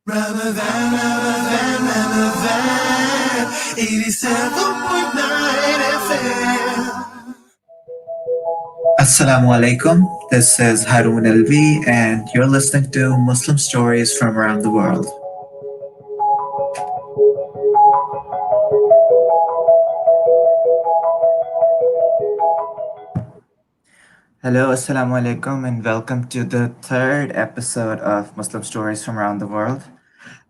Ramadan, 87.9 FM. Assalamu alaikum. This is Haroon Alvi, and you're listening to Muslim stories from around the world. Hello, assalamu alaikum, and welcome to the third episode of Muslim Stories from Around the World.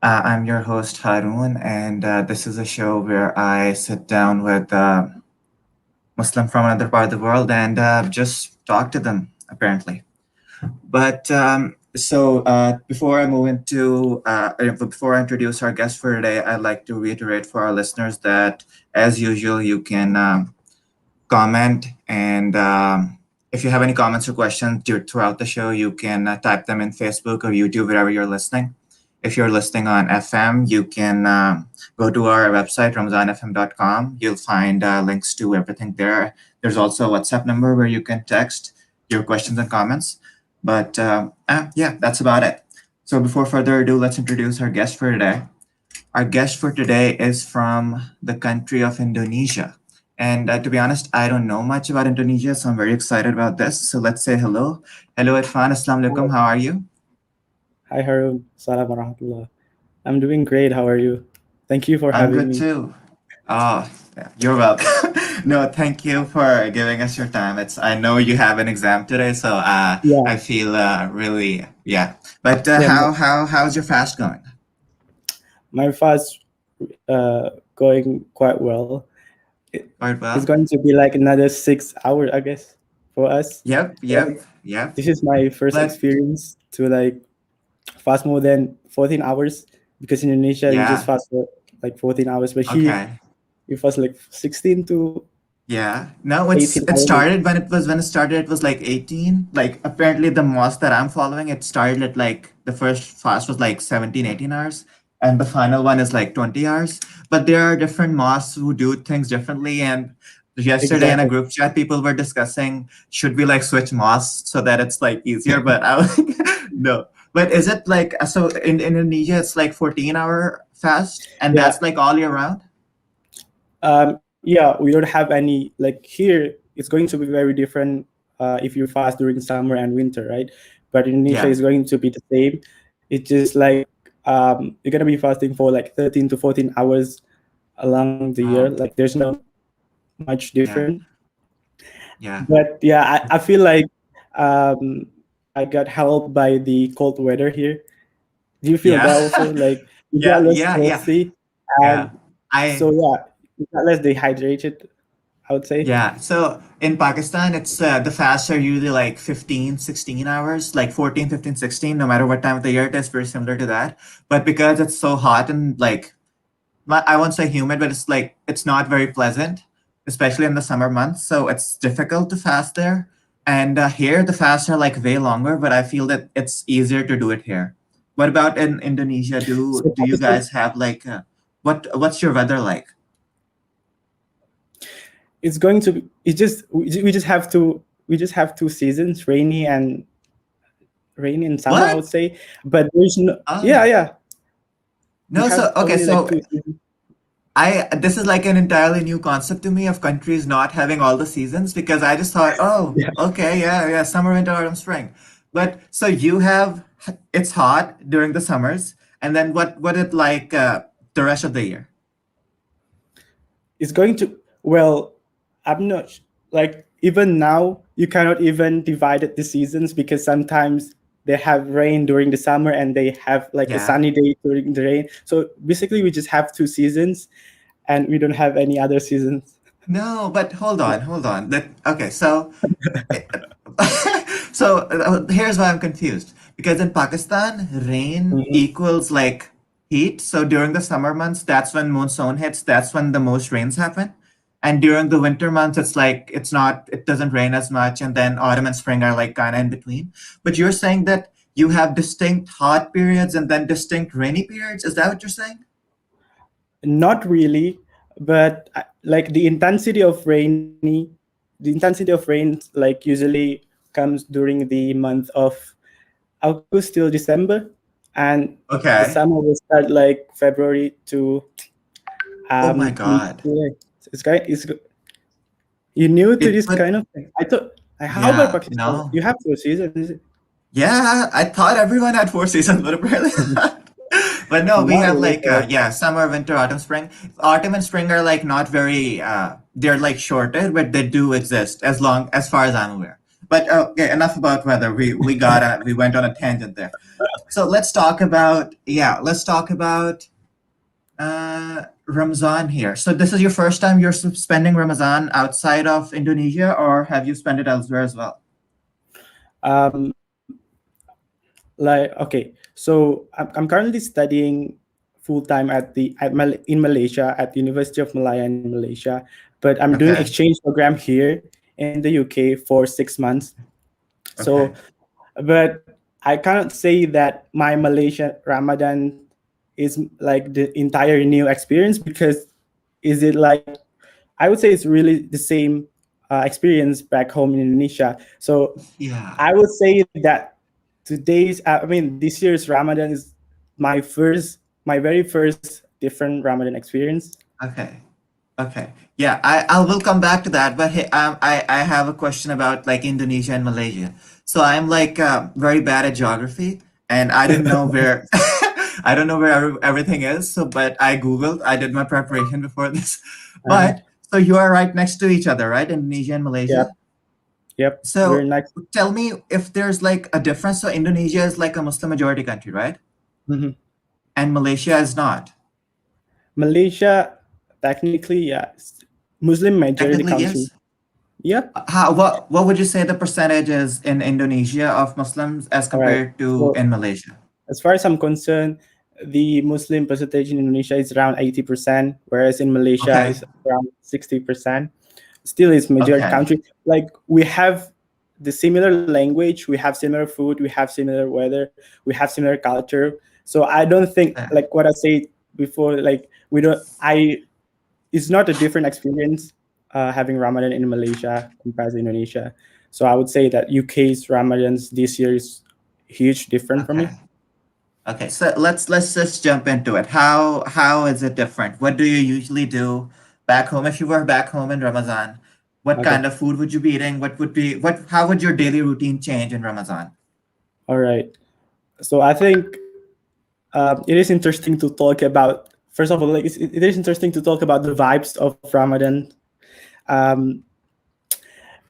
I'm your host, Haroon, and this is a show where I sit down with Muslim from another part of the world and just talk to them, apparently. But before I move into before I introduce our guest for today, I'd like to reiterate for our listeners that, as usual, you can comment, and if you have any comments or questions throughout the show, you can type them in Facebook or YouTube, wherever you're listening. If you're listening on FM, you can go to our website, ramazanfm.com. You'll find links to everything there. There's also a WhatsApp number where you can text your questions and comments. But yeah, that's about it. So before further ado, let's introduce our guest for today. Our guest for today is from the country of Indonesia. And to be honest, I don't know much about Indonesia, so I'm very excited about this. So let's say hello. Hello, Irfan. Assalamu alaikum. How are you? Hi, Haroon. Salam warahmatullah. I'm doing great. How are you? Thank you for I'm having good me. too. Oh, yeah, you're welcome. No, thank you for giving us your time. I know you have an exam today, so Yeah, I feel really, yeah. But yeah. how's your fast going? My fast going quite well. Quite It's well. going to be like another 6 hours, I guess, for us. Yep, Like, yep, yep. this is my first But experience to like fast more than 14 hours because in Indonesia you just yeah, fast for like 14 hours, but here okay. you fast like 16 to Yeah. No, 18 it hours. started when it started, it was like 18. Like apparently the mosque that I'm following, it started at like the first fast was like 17, 18 hours, and the final one is like 20 hours. But there are different mosques who do things differently. And yesterday in a Exactly. group chat, people were discussing, should we like switch mosques so that it's like easier? But I was like, no. But is it like so in Indonesia it's like 14-hour fast and Yeah. that's like all year round? Yeah, we don't have any like here. It's going to be very different if you fast during summer and winter, right? But in Indonesia, Yeah. it's going to be the same. It's just like you're gonna be fasting for like 13 to 14 hours along the year. Oh, Like there's no much yeah. different. Yeah. But yeah, I feel like um, I got helped by the cold weather here. Do you feel Yeah. that also? Like you get Yeah, less yeah, yeah, thirsty, yeah. and I so yeah, you get less dehydrated, I would say. Yeah. So in Pakistan, it's the fasts are usually like 15, 16 hours, like 14, 15, 16. No matter what time of the year it is, very similar to that. But because it's so hot and like I won't say humid, but it's like it's not very pleasant, especially in the summer months. So it's difficult to fast there. And here the fasts are like way longer, but I feel that it's easier to do it here. What about in Indonesia? So Do you Pakistan, guys have like what's your weather like? it's going to be, it's just we just have two seasons, rainy and summer, I What? would say. But there's no, yeah, Oh. yeah, we No, have so okay, only like so two seasons. I this is like an entirely new concept to me of countries not having all the seasons because I just thought, oh, Yeah, okay, yeah, yeah, summer, winter, autumn, spring. But so you have it's hot during the summers, and then what it like the rest of the year? it's going to, well, I'm not like, even now you cannot even divide it the seasons because sometimes they have rain during the summer and they have like a Yeah. sunny day during the rain. So basically we just have two seasons and we don't have any other seasons. No, but hold Yeah. on, hold on. That okay, so so here's why I'm confused. Because in Pakistan, rain Mhm. equals like heat. So during the summer months, that's when monsoon hits. That's when the most rains happen. And during the winter months, it's like it doesn't rain as much. And then autumn and spring are like kind of in between. But you're saying that you have distinct hot periods and then distinct rainy periods. Is that what you're saying? Not really, but like the intensity of rain like usually comes during the month of August till December. and the Okay. summer will start like February to Oh my mid God. July. It's kind. It's you new to It this would, kind of thing. I thought. How about yeah, Pakistan? no. You have 4 seasons, is it? Yeah, I thought everyone had four seasons, but apparently not. But no, we Not have really. like yeah, summer, winter, autumn, spring. Autumn and spring are like not very they're like shorter, but they do exist as far as I'm aware. But okay, enough about weather. We went on a tangent there. So let's talk about Ramazan here. So this is your first time you're spending Ramazan outside of Indonesia, or have you spent it elsewhere as well? Um, like okay, so I'm currently studying full time in Malaysia at the University of Malaya in Malaysia, but I'm doing Okay. exchange program here in the UK for 6 months. So Okay. but I cannot say that my Malaysian Ramadan is like the entire new experience, because is it like, I would say it's really the same experience back home in Indonesia. So Yeah. I would say that I mean, this year's Ramadan is my very first different Ramadan experience. Okay. Okay. Yeah, I will come back to that, but hey, I have a question about like Indonesia and Malaysia. So I'm like very bad at geography, and I didn't know where I don't know where everything is. So, but I googled. I did my preparation before this. Uh, But so you are right next to each other, right? Indonesia and yep, Malaysia. yep. We're So next. tell me if there's like a difference. So Indonesia is like a Muslim majority country, right? Mhm. And Malaysia is not. Malaysia, technically, yes, Muslim majority Technically, country. yes. Yep. What would you say the percentage is in Indonesia of Muslims as All right. compared to So in Malaysia? as far as I'm concerned, the Muslim percentage in Indonesia is around 80%, whereas in Malaysia Okay. is around 60%. Still, it's majority Okay. country. Like we have the similar language, we have similar food, we have similar weather, we have similar culture. So I don't think, Okay. like what I said before, like we don't. I it's not a different experience having Ramadan in Malaysia compared to Indonesia. So I would say that UK's Ramadans this year is huge different for Okay. me. Okay. So let's just jump into it. How is it different? What do you usually do back home? If you were back home in Ramadan, what Okay. kind of food would you be eating? What would be what how would your daily routine change in Ramadan? All right. So I think it is interesting to talk about. First of all, like it is interesting to talk about the vibes of Ramadan. Um,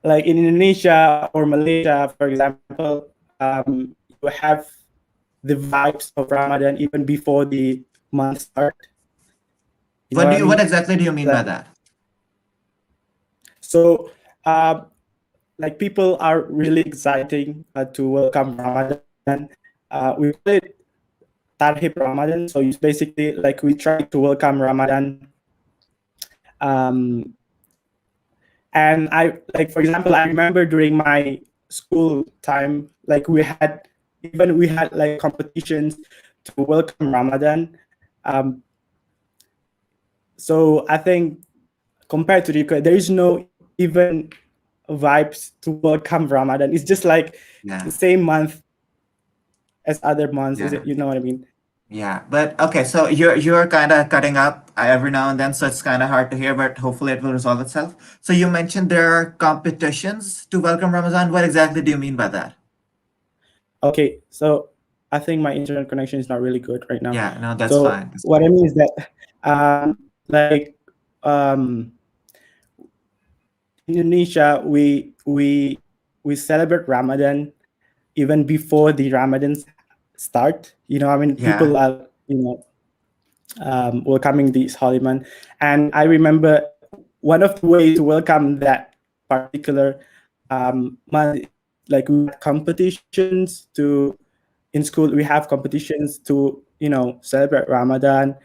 like in Indonesia or Malaysia, for example, you have the vibes of Ramadan even before the month start. You know what I What mean? exactly do you mean by Like, that? so, uh, like people are really exciting to welcome Ramadan. We call it Tarhib Ramadan. So it's basically like we try to welcome Ramadan. Um, and I like, for example, I remember during my school time, like we had like competitions to welcome Ramadan. Um, so I think compared to the UK, there is no even vibes to welcome Ramadan. It's just like the Yeah. same month as other months. Is Yeah. it? You know what I mean? Yeah, but okay, so you're kind of cutting up every now and then, so it's kind of hard to hear, but hopefully it will resolve itself. So you mentioned there are competitions to welcome Ramadan. What exactly do you mean by that? Okay, so I think my internet connection is not really good right now. Yeah, no, that's So fine. That's what I fine. mean is that, like, um, in Indonesia, we celebrate Ramadan even before the Ramadans start. You know, I mean, Yeah. people are, welcoming this holy month. And I remember one of the way to welcome that particular month is like we had competitions to in school. We have competitions to celebrate Ramadan.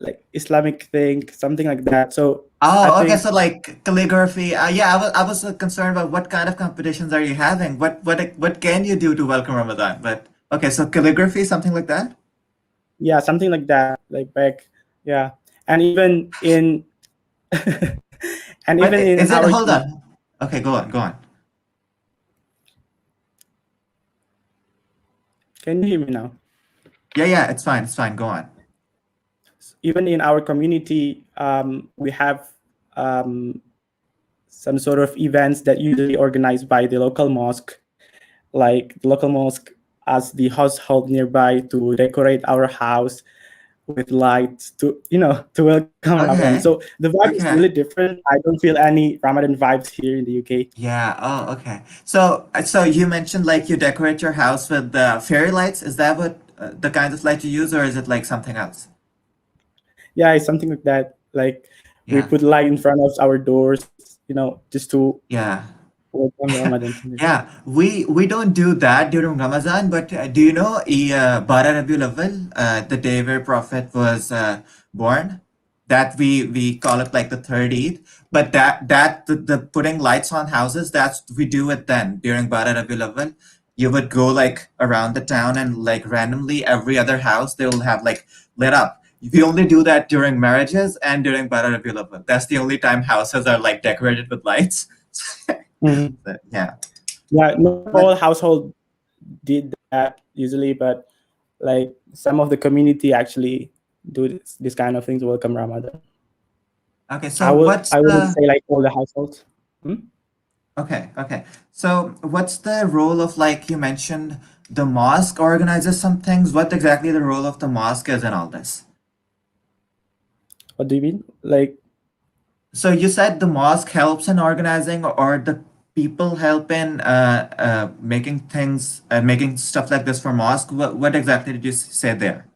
Like Islamic thing, something like that. So I Oh, okay. think So like calligraphy. Yeah, I was concerned about what kind of competitions are you having? What can you do to welcome Ramadan? But okay, so calligraphy, something like that. yeah, something like that. Like back, yeah, and even in and But even in is it? our Hold on. Okay, go on, go on. Can you hear me now? Yeah, yeah, it's fine. It's fine. Go on. Even in our community, we have um, some sort of events that usually organized by the local mosque, like the local mosque as the household nearby to decorate our house with lights to welcome Ramadan. So Okay. the vibe is really Okay. different. I don't feel any Ramadan vibes here in the UK. Yeah. Oh, okay. So you mentioned like you decorate your house with fairy lights. Is that what the kind of light you use, or is it like something else? Yeah, it's something like that. Like we Yeah. put light in front of our doors, just to Yeah. welcome Ramadan. Something like that. Yeah, we don't do that during Ramadan, but do you know Bara Rabiul Awwal, the day where Prophet was born? That we call it like the third Eid. But the putting lights on houses, that's we do it then during Bara Rabiul Awwal. You would go like around the town and like randomly every other house they will have like lit up. We only do that during marriages and during Bara Rabiul Awwal. That's the only time houses are like decorated with lights. Mhm. Yeah. Yeah, not all But household did that usually, but like some of the community actually do this kind of things to welcome Ramadan. okay, I so would what's I wouldn't the say like all the households. Hmm? okay. So what's the role of like you mentioned the mosque organizes some things. What exactly the role of the mosque is in all this? What do you mean? Like So you said the mosque helps in organizing or the people help in making things making stuff like this for mosque. What exactly did you say there?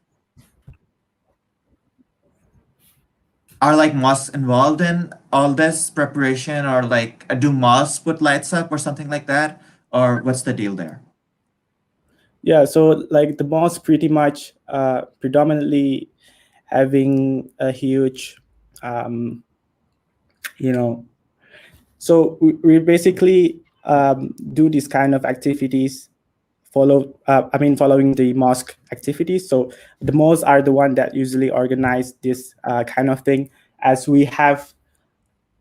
Are like mosques involved in all this preparation or like do mosques put lights up or something like that? Or what's the deal there? yeah, so like the mosque pretty much predominantly having a huge um, you know we basically do these kind of activities following the mosque activities. So the mosques are the one that usually organize this kind of thing, as we have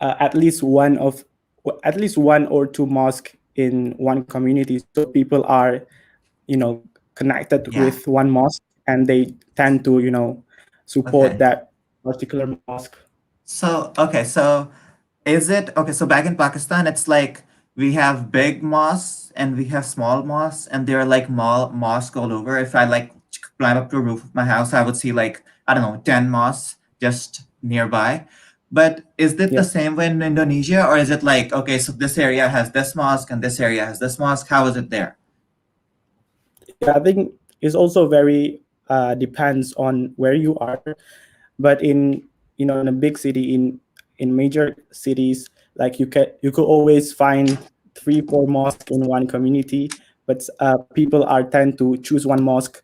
at least one or two mosque in one community, so people are you know connected Yeah. with one mosque, and they tend to support Okay. that particular mosque. So is it okay? So back in Pakistan, it's like we have big mosques and we have small mosques, and there are like mosques all over. If I like climb up to a roof of my house, I would see like, I don't know, 10 mosques just nearby. But is it Yeah, the same way in Indonesia, or is it like, okay, so this area has this mosque and this area has this mosque? How is it there? yeah, I think it's also very depends on where you are. But in a big city, in major cities, like you could always find 3 4 mosques in one community, but people are tend to choose one mosque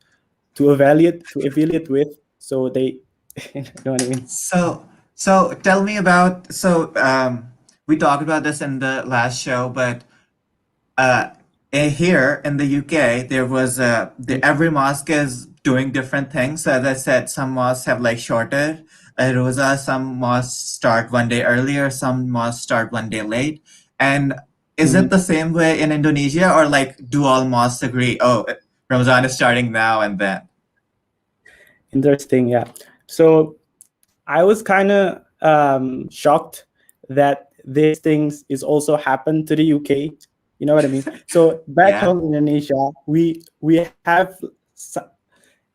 to affiliate with, so they you know what I mean. So tell me about we talked about this in the last show, but uh, here in the UK, there was every mosque is doing different things. So as I said, some mosques have like shorter rosa, some mosques start one day earlier, some mosques start one day late. And is it Mhm. the same way in Indonesia, or like do all mosques agree? Oh, Ramadan is starting now and then. Interesting, yeah. So I was kind of shocked that these things is also happen to the UK. You know what I mean? So back Yeah. home in Indonesia, we have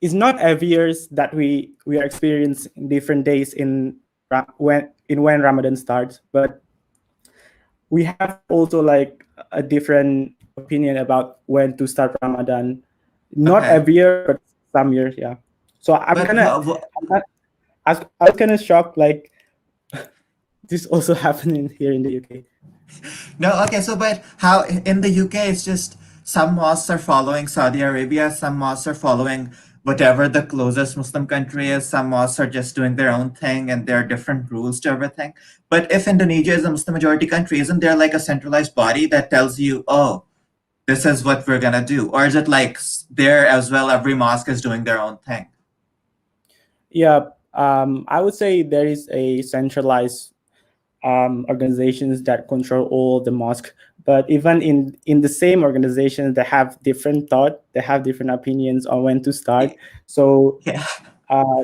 it's not every years that we are experiencing different days when Ramadan starts, but we have also like a different opinion about when to start Ramadan. Not Okay. every year, but some years, yeah. So But I was kind of shocked, like this also happening here in the UK. no, okay, so but how in the UK it's just some mosques are following Saudi Arabia, some mosques are following whatever the closest Muslim country is, some mosques are just doing their own thing and there are different rules to everything. But if Indonesia is a Muslim majority country, isn't there like a centralized body that tells you, oh, this is what we're gonna do? Or is it like there as well, every mosque is doing their own thing? Yeah, I would say there is a centralized organizations that control all the mosque, but even in the same organization, they have different thought, they have different opinions on when to start. So Yeah, uh,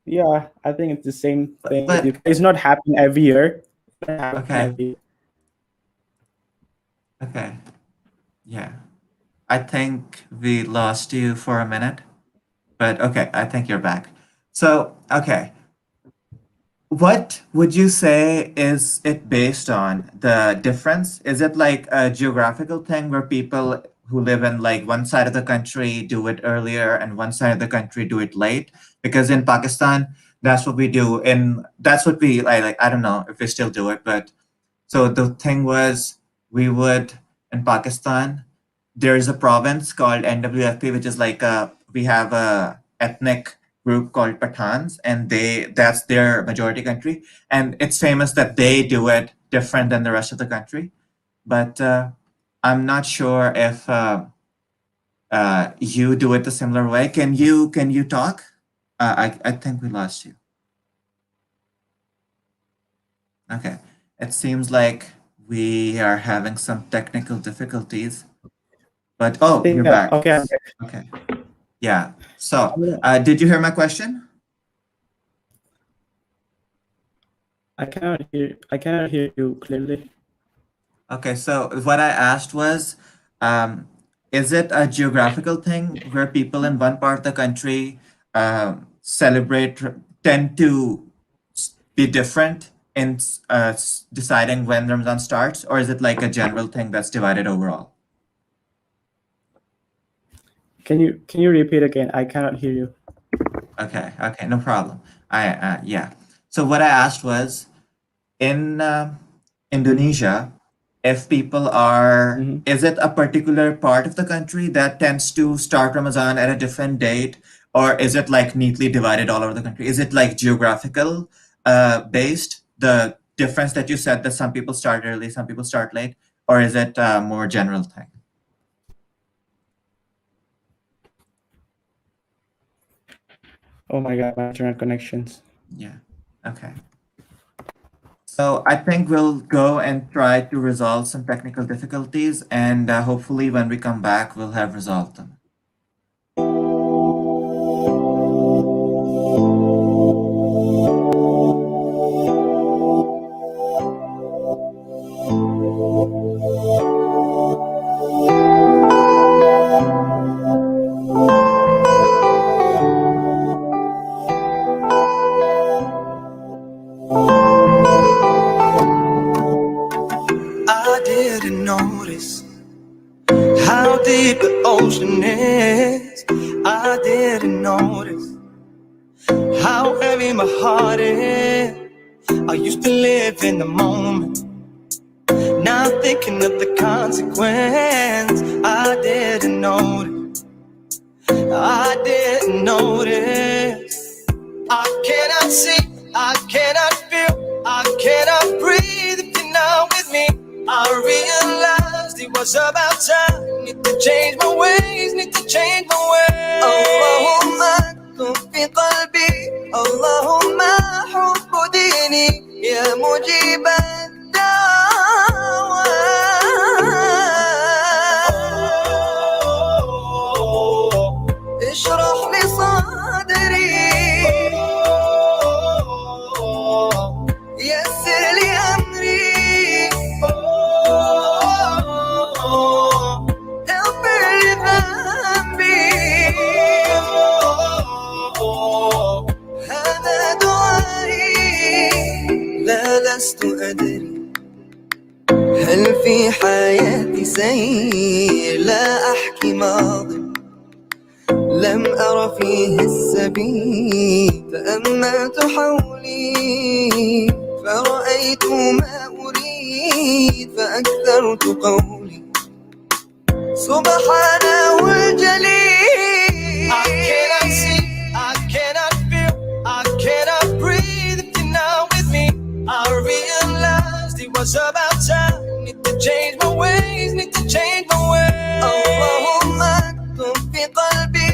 yeah, I think it's the same thing with you. but It's not happen every year. It's not happen every okay, year. okay, yeah. I think we lost you for a minute, but okay, I think you're back. So, okay, what would you say is it based on the difference? Is it like a geographical thing where people who live in like one side of the country do it earlier and one side of the country do it late? Because in Pakistan, that's what we do. In that's what we like. I don't know if we still do it, but so the thing was, we would in Pakistan, there is a province called NWFP, which is like we have a ethnic group called Pathans, and that's their majority country, and it's famous that they do it different than the rest of the country. But I'm not sure if you do it the similar way. Can you talk? I think we lost you. Okay. It seems like we are having some technical difficulties, but I oh, think you're back. okay, I'm there. Okay. Yeah. So, I'm gonna- did you hear my question? I cannot hear you clearly. Okay. So, what I asked was, um, is it a geographical thing where people in one part of the country celebrate, tend to be different in deciding when Ramadan starts, or is it like a general thing that's divided overall? Can you repeat again? I cannot hear you. Okay, okay, no problem. Yeah. So what I asked was in Indonesia, if people are, Mhm. is it a particular part of the country that tends to start Ramadan at a different date, or is it like neatly divided all over the country? Is it like geographical based, the difference that you said that some people start early, some people start late, or is it a more general thing? Oh my god, my internet connections. Yeah. Okay. So I think we'll go and try to resolve some technical difficulties, and hopefully, when we come back, we'll have resolved them. I didn't notice how deep the ocean is. I didn't notice how heavy my heart is. I used to live in the moment, now thinking of the consequence. I didn't notice, I didn't notice. I cannot see, I cannot feel, I cannot breathe if you're not with me. I realized it was about time. Need to change my ways, need to change my ways. Allahumma kun fi qalbi, Allahumma hubbu dini, ya mujiban da'wat. اشرح لي صدري يسر لي أمري اغفر لي ذنبي هذا دعائي لا لست أدري هل في حياتي سير لا أحكي ماضي لم أر فيه السبيل تأملت حولي فرأيت ما أريد فأكثرت قولي سبحانه الجليل. I cannot see, I cannot feel, I cannot breathe if you're not with me. I realized it was about time. Need to change my ways, need to change my ways. Allahumma kun fi qalbi,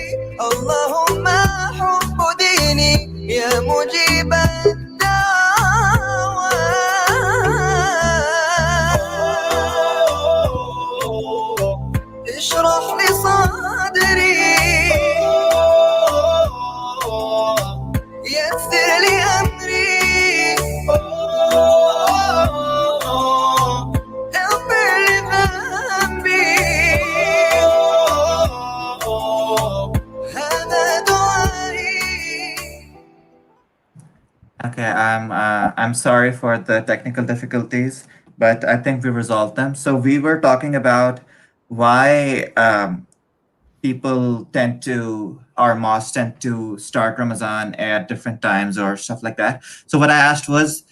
Allahumma hubbu dini, ya mujiban da'wat. Okay, I'm sorry for the technical difficulties, but I think we resolved them. So we were talking about why people tend to, or mosques tend to start Ramadan at different times or stuff like that. So what I asked was,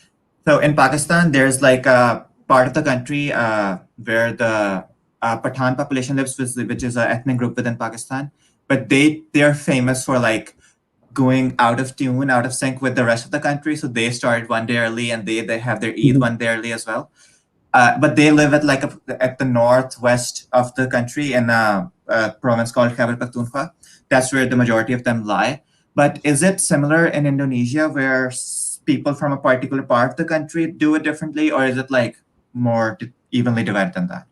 so in Pakistan, there's like a part of the country where the Pathan population lives, which is an ethnic group within Pakistan, but they're famous for like going out of tune, out of sync with the rest of the country. So they started one day early, and they have their Eid Mhm. one day early as well. But they live at at the northwest of the country in a province called Khyber Pakhtunkhwa. That's where the majority of them lie. But is it similar in Indonesia, where people from a particular part of the country do it differently, or is it like more evenly divided than that?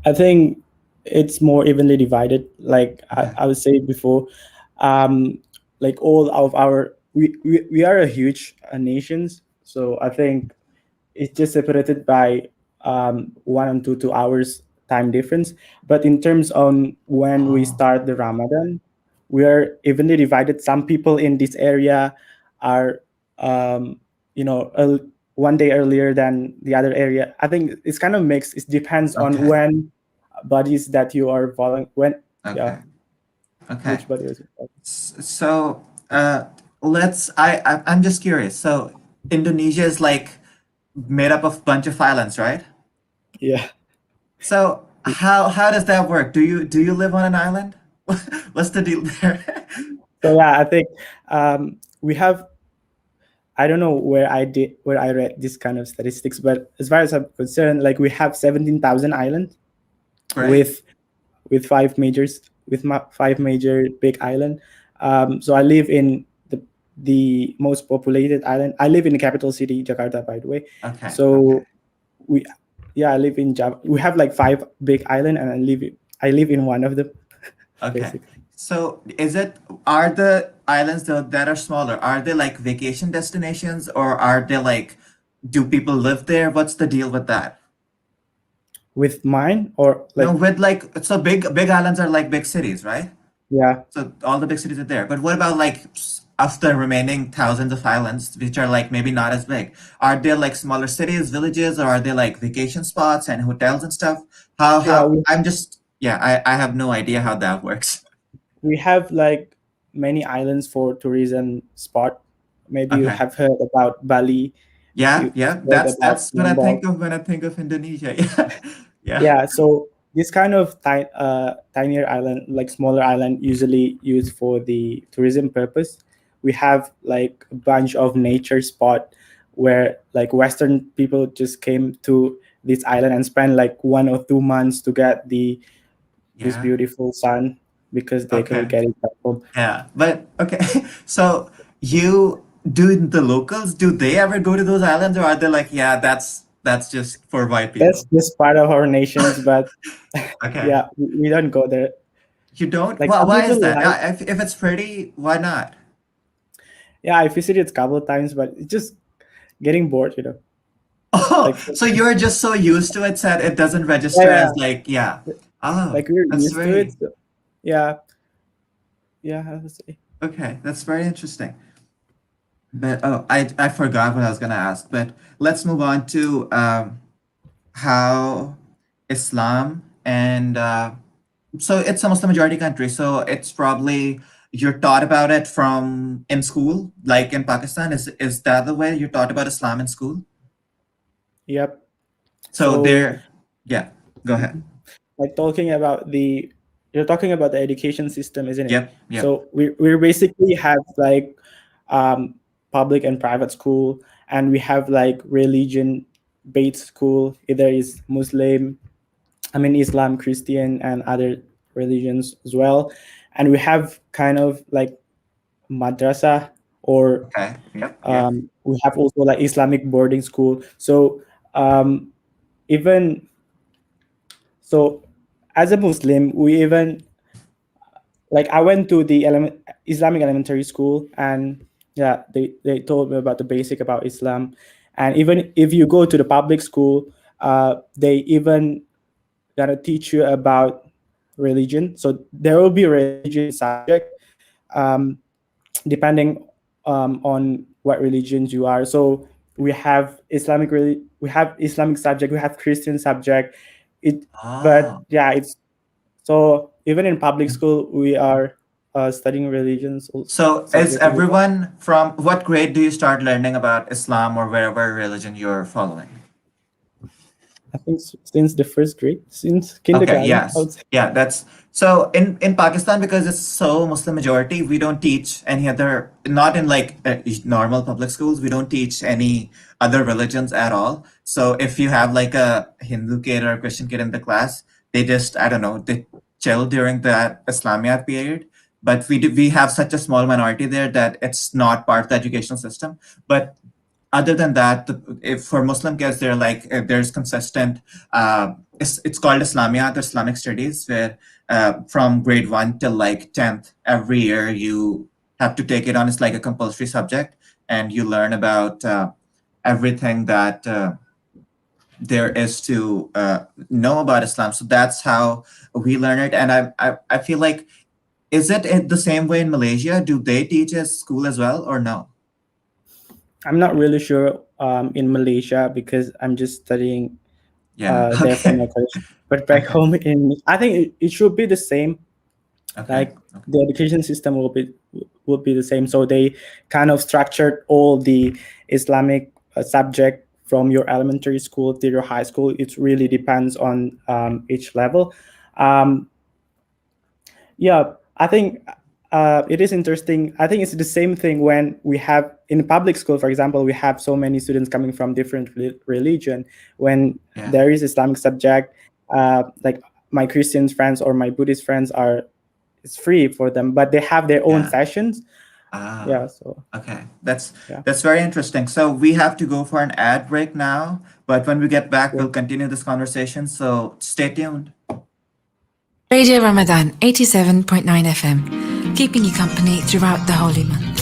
I think it's more evenly divided. Like Okay. I would say before, um, like all of our we are a huge nations, so I think it's just separated by 1 and 2 hours time difference. But in terms on when we Oh, start the Ramadan, we are evenly divided. Some people in this area are, um, you know, 1 day earlier than the other area. I think it's kind of mixed. It depends on okay. when bodies that you are following. When, yeah, Okay. Okay. which body is it? So I'm just curious. So Indonesia is like made up of bunch of islands, right? Yeah. So how does that work? Do you live on an island? What's the deal there? So yeah, I think we have, I don't know where I read this kind of statistics, but as far as I'm concerned, like we have 17,000 islands Great. with five majors, five major big island. So I live in the most populated island. I live in the capital city, Jakarta, by the way. Okay. Okay. So we, yeah, I live in Java. We have like five big island, and I live in one of them, Okay. basically. So are the islands though that are smaller, are they like vacation destinations, or are they like, do people live there? What's the deal with that? With mine or No, like, with like, so big islands are like big cities, right? yeah. So all the big cities are there. But what about like of the remaining thousands of islands, which are like maybe not as big? Are there like smaller cities, villages, or are they like vacation spots and hotels and stuff? Yeah, How I'm just, yeah, I have no idea how that works. we have like many islands for tourism spot. Maybe you Okay. have heard about Bali. Yeah, You yeah. heard That's about what I think Lombok. of when I think of Indonesia. Yeah. Yeah. Yeah, so this kind of tinier island, like smaller island, usually used for the tourism purpose. We have like a bunch of nature spot where like Western people just came to this island and spent like 1 or 2 months to get this Yeah. beautiful sun because they couldn't Okay. get it back home. Yeah. But okay. So you do the locals, do they ever go to those islands, or are they like, yeah, that's just for white That's people? just part of our nations, but Okay. yeah, we don't go there. You don't? Like some Why is people that? like, If it's pretty, why not? yeah, I visited a couple of times, but it's just getting bored. Oh, Like, so you're just so used to it that it doesn't yeah, register yeah, as like, yeah. Oh, like we're that's used to it. very, So, yeah, yeah, I would say. okay. That's very interesting. But oh, I forgot what I was gonna ask. But let's move on to how Islam and so it's a Muslim majority country. So it's probably you're taught about it from in school, like in Pakistan. Is that the way you're taught about Islam in school? Yep. So So, there, yeah. Go ahead. like you're talking about the education system, isn't it? Yep, yep. So we basically have like um, public and private school, and we have like religion based school. Either is Muslim, I mean Islam, Christian, and other religions as well. And we have kind of like madrasa, or Okay. Yep, yep. we have also like Islamic boarding school. So um, even so, as a Muslim, we even like I went to the Islamic elementary school, and yeah, they told me about the basic about Islam, and even if you go to the public school, they even gonna teach you about religion. So there will be religion subject, um, depending on what religions you are. So we have we have Islamic subject, we have Christian subject. But Oh, yeah, it's so even in public school we are studying religions so is subject. everyone from what grade do you start learning about Islam or wherever religion you're following? I think since the first grade, since Okay, kindergarten, I yes. would say. Yeah, that's so in Pakistan because it's so Muslim majority, we don't teach any other, not in like normal public schools, we don't teach any other religions at all. So if you have like a Hindu kid or a Christian kid in the class, they just, I don't know, they chill during that Islamiyat period. But we have such a small minority there that it's not part of the educational system. But other than that, if for Muslim kids, they're like there's consistent. It's called Islamiyat or Islamic Studies, where from grade 1 till like 10th, every year you have to take it on. It's like a compulsory subject, and you learn about everything that there is to know about Islam. So that's how we learn it, and I feel like, is it in the same way in Malaysia? Do they teach at school as well, or no? I'm not really sure in Malaysia because I'm just studying Yeah. there for my Okay. college. But back Okay. home I think it should be the same. Okay. Like the education system will be the same. So they kind of structured all the Islamic subject from your elementary school to your high school. It really depends on each level. Um, yeah, I think it is interesting. I think it's the same thing when we have in public school, for example, we have so many students coming from different religion. When Yeah. there is Islamic subject, like my Christian friends or my Buddhist friends are, it's free for them, but they have their own Yeah. sessions. Ah. Yeah, so Okay. yeah. That's very interesting. So we have to go for an ad break now, but when we get back, we'll Sure. continue this conversation. So stay tuned. Radio Ramadan 87.9 FM, keeping you company throughout the holy month.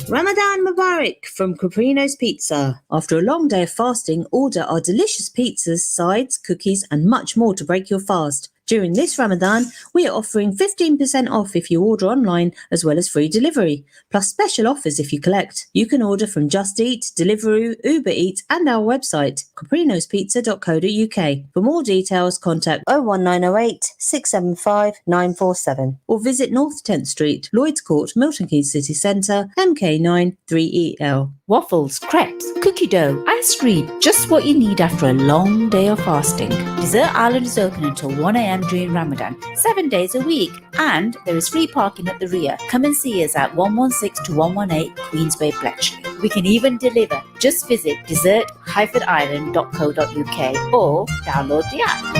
Ramadan Mubarak from Caprino's Pizza. After a long day of fasting, order our delicious pizzas, sides, cookies, and much more to break your fast. During this Ramadan, we are offering 15% off if you order online, as well as free delivery, plus special offers if you collect. You can order from Just Eat, Deliveroo, Uber Eats, and our website, caprinospizza.co.uk. For more details, contact 01908 675 947 or visit North 10th Street, Lloyds Court, Milton Keynes City Centre, MK9 3EL. Waffles, crepes, cookie dough, ice cream, just what you need after a long day of fasting. Dessert Island is open until 1 a.m. during Ramadan, 7 days a week, and there is free parking at the rear. Come and see us at 116 to 118 Queensway, Bletchley. We can even deliver. Just visit dessert-island.co.uk or download the app.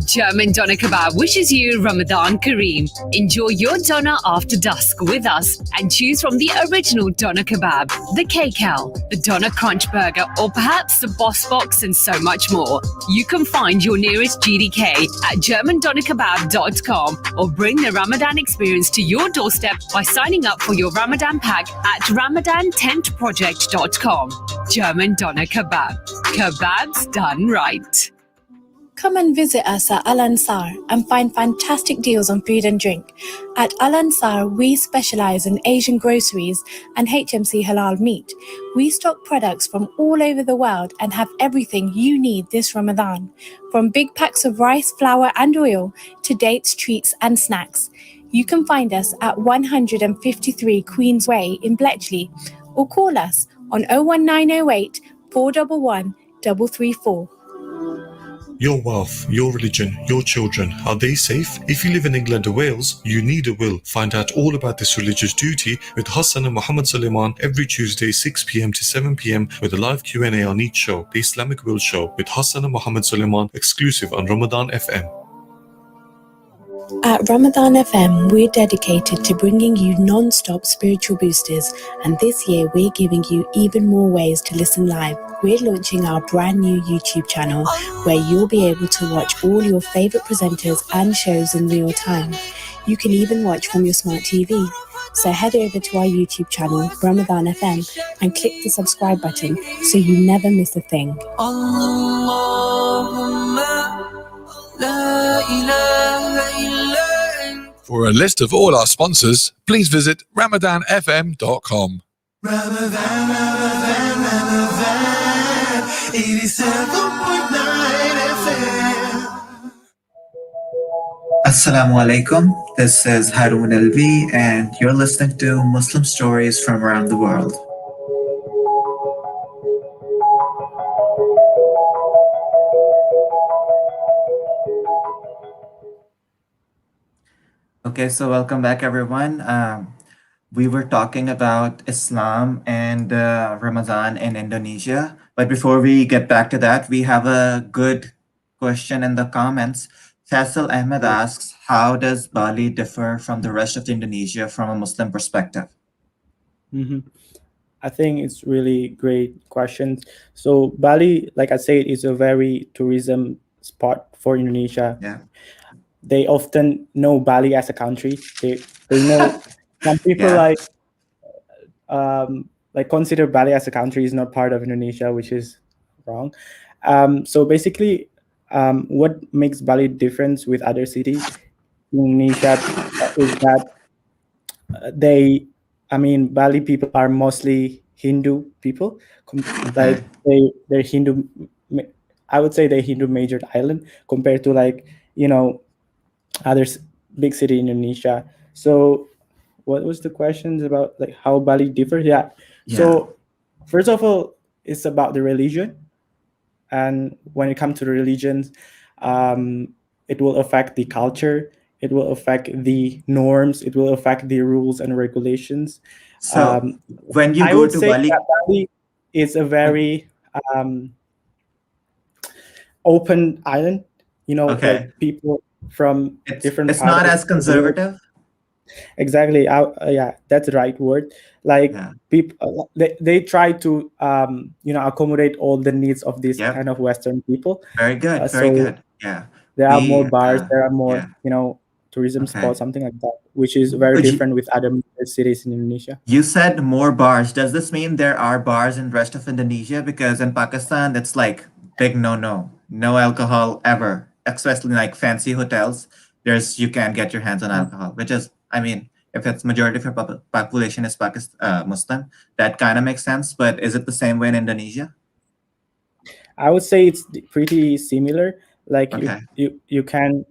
German Doner Kebab wishes you Ramadan Kareem. Enjoy your doner after dusk with us and choose from the original Doner Kebab, the KKL, the Doner Crunch Burger, or perhaps the Boss Box and so much more. You can find your nearest GDK at GermanDonerKebab.com or bring the Ramadan experience to your doorstep by signing up for your Ramadan pack at RamadanTentProject.com. German Doner Kebab. Kebabs done right. Come and visit us at Al Ansar and find fantastic deals on food and drink. At Al Ansar, we specialize in Asian groceries and HMC halal meat. We stock products from all over the world and have everything you need this Ramadan, from big packs of rice, flour and oil to dates, treats and snacks. You can find us at 153 Queens Way in Bletchley or call us on 01908 411 334. Your wealth, your religion, your children, are they safe? If you live in England or Wales, you need a will. Find out all about this religious duty with Hassan and Muhammad Suleiman every Tuesday 6 p.m. to 7 p.m. with a live Q&A on each show, the Islamic Will Show with Hassan and Muhammad Suleiman, exclusive on Ramadan FM. At Ramadan FM, we're dedicated to bringing you non-stop spiritual boosters, and this year we're giving you even more ways to listen live. We're launching our brand new YouTube channel where you'll be able to watch all your favourite presenters and shows in real time. You can even watch from your smart TV. So head over to our YouTube channel, Ramadan FM, and click the subscribe button so you never miss a thing. Allahumma la ilaha illa For a list of all our sponsors, please visit ramadanfm.com. Ramadan, Ramadan, Ramadan, 87.9 FM. Assalamu alaikum. This is Haroon Alvi, and you're listening to Muslim stories from around the world. Okay, so welcome back, everyone. We were talking about Islam and Ramadan in Indonesia. But before we get back to that, we have a good question in the comments. Faisal Ahmed asks, how does Bali differ from the rest of Indonesia from a Muslim perspective? Mm-hmm. I think it's really great questions. So Bali, like I said, is a very tourism spot for Indonesia. Yeah. They often know Bali as a country. They know some people Yeah. like consider Bali as a country is not part of Indonesia, which is wrong. So basically, what makes Bali different with other cities in Indonesia is that Bali people are mostly Hindu people. Okay. Like they're Hindu. I would say they're Hindu majored island compared to other big city in Indonesia. So what was the questions about, like how Bali differs? Yeah. So first of all, it's about the religion, and when it comes to the religions, it will affect the culture, it will affect the norms, it will affect the rules and regulations. So when you I go would to say Bali, that Bali is a very open island. okay, Like people from different it's part not of as the world. conservative. Exactly. Yeah, that's the right word. Like Yeah. people, they try to accommodate all the needs of this Yep. kind of Western people. Very good. Very So good. Yeah. there are more We. bars, there are more Yeah. tourism Okay. spots, something like that, which is very Would you? different with other cities in Indonesia. You said more bars. Does this mean there are bars in rest of Indonesia? Because in Pakistan, it's like big no, no alcohol ever, especially like fancy hotels. You can't get your hands on alcohol, which is, I mean, if it's majority of your population is Muslim, that kind of makes sense. But is it the same way in Indonesia? I would say it's pretty similar. Like Okay. you can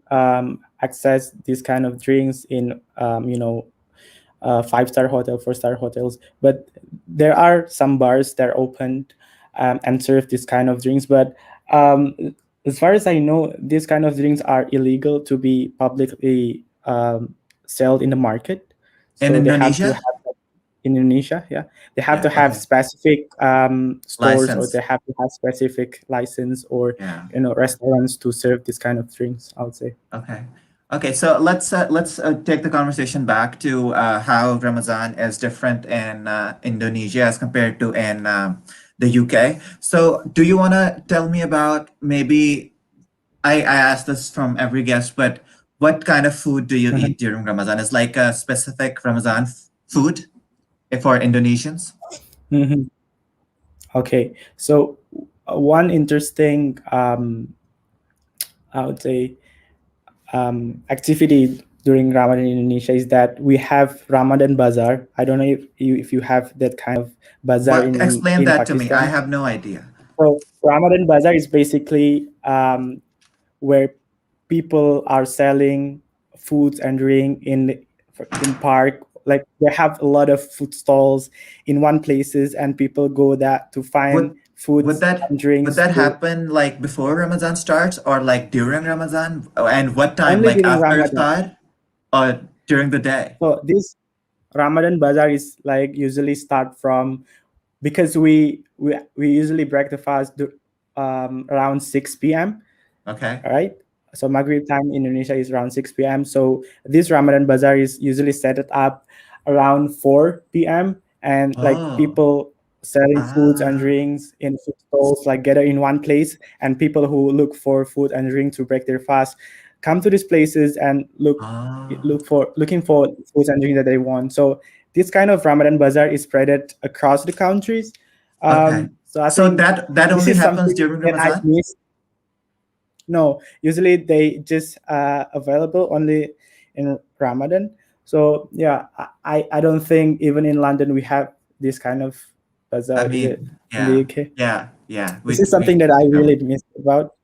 access these kind of drinks in 5-star hotel, 4-star hotels, but there are some bars that are open and serve this kind of drinks. But um, as far as I know, these kind of drinks are illegal to be publicly sold in the market. In So they have to Indonesia? have in Indonesia, yeah, they have Yeah. to have Okay. specific stores, or License. they have to have specific license, or Yeah. restaurants to serve this kind of drinks, I would say. Okay. Okay, so let's take the conversation back to how Ramadan is different in Indonesia as compared to in the UK. So, do you want to tell me about maybe I asked this from every guest, but what kind of food do you Mhm. eat during Ramadan? Is like a specific Ramadan food for Indonesians? Mhm. Okay, so one interesting, I would say, activity during Ramadan in Indonesia is that we have Ramadan Bazaar. I don't know if you have that kind of bazaar What explain in that to me? I Pakistan. have no idea. So Ramadan Bazaar is basically where people are selling foods and drink in park. Like they have a lot of food stalls in one places, and people go there to find Would would foods that and would drinks that to happen like before Ramadan starts or like during Ramadan? And what time? only Like during after Ramadan. iftar or during the day? So this Ramadan Bazaar is like usually start from, because we usually break the fast around 6 p.m. Okay. All right. So Maghrib time in Indonesia is around 6 p.m. So this Ramadan Bazaar is usually set it up around 4 p.m. And like Oh. people selling foods and Ah. drinks in food stalls like gather in one place, and people who look for food and drink to break their fast come to these places and Oh. looking for foods and drinks that they want. So this kind of Ramadan Bazaar is spread across the countries. Okay. So I So think that this only is happens something during that I Ramadan? miss. No, usually they just available only in Ramadan. So yeah, I don't think even in London we have this kind of I bazaar. Is it mean, in the yeah, UK? yeah. This is something that I really miss about.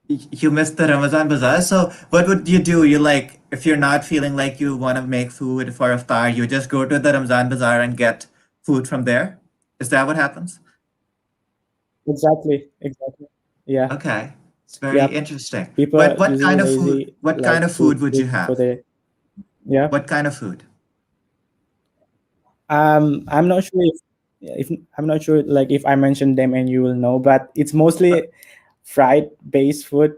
You missed the Ramadan bazaar. So what would you do? You like if you're not feeling like you want to make food for iftar, you just go to the Ramadan bazaar and get food from there. Is that what happens? Exactly. Yeah, Okay, it's very yeah. interesting. People What are what usually kind of food? lazy, What kind like of food to would you look for have? the yeah. What kind of food? I'm not sure if I'm not sure like if I mention them and you will know, but it's Uh, mostly fried based food,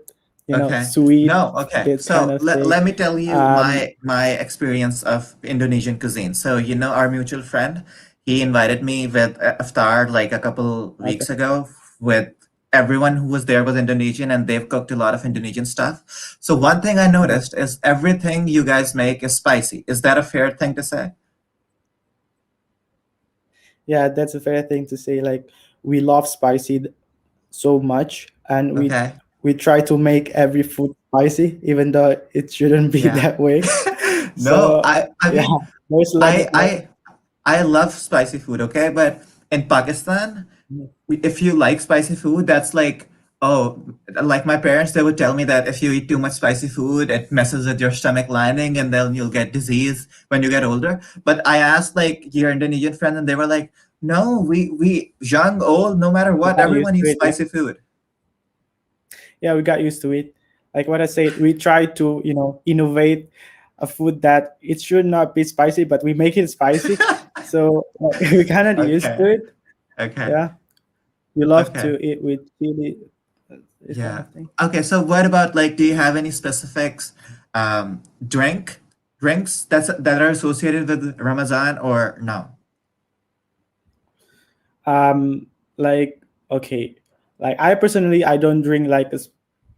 Okay. sweet, No, okay. that kind So of let, thing. let me tell you Um, my experience of Indonesian cuisine. So, our mutual friend, he invited me with iftar like a couple okay. weeks ago with everyone who was there was Indonesian and they've cooked a lot of Indonesian stuff. So one thing I Uh-huh. noticed is everything you guys make is spicy. Is that a fair thing to say? Yeah, that's a fair thing to say. Like we love spicy so much, and Okay. we try to make every food spicy, even though it shouldn't be Yeah. that way. No, So I yeah, mean there's a lot I of like. I I love spicy food, okay? But in Pakistan, if you like spicy food, that's like, oh, like my parents, they would tell me that if you eat too much spicy food, it messes with your stomach lining and then you'll get disease when you get older. But I asked like your Indonesian friends and they were like, no, we young, old, no matter We what, got used everyone to eats it. Yeah, spicy food. yeah, we got used to it. Like what I said, we try to innovate a food that it should not be spicy, but we make it spicy. So like, we kind of used to Okay. it. Okay. Yeah, we love Okay. to eat with chili, this kind Yeah. of thing. Okay. So what about like, do you have any specifics, drinks that are associated with Ramadan or no? Like okay, like I personally I don't drink like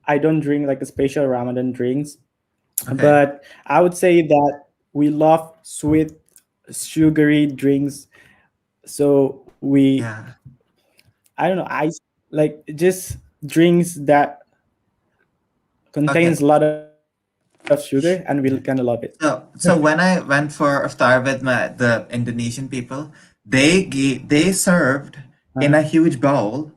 I don't drink like a special Ramadan drinks, Okay. but I would say that we love sweet, sugary drinks. So Yeah. I don't know, I like just drinks that Okay. contains a lot of sugar, and we kind of love it. Yeah. So when I went for iftar with the Indonesian people, they served in Uh-huh. a huge bowl.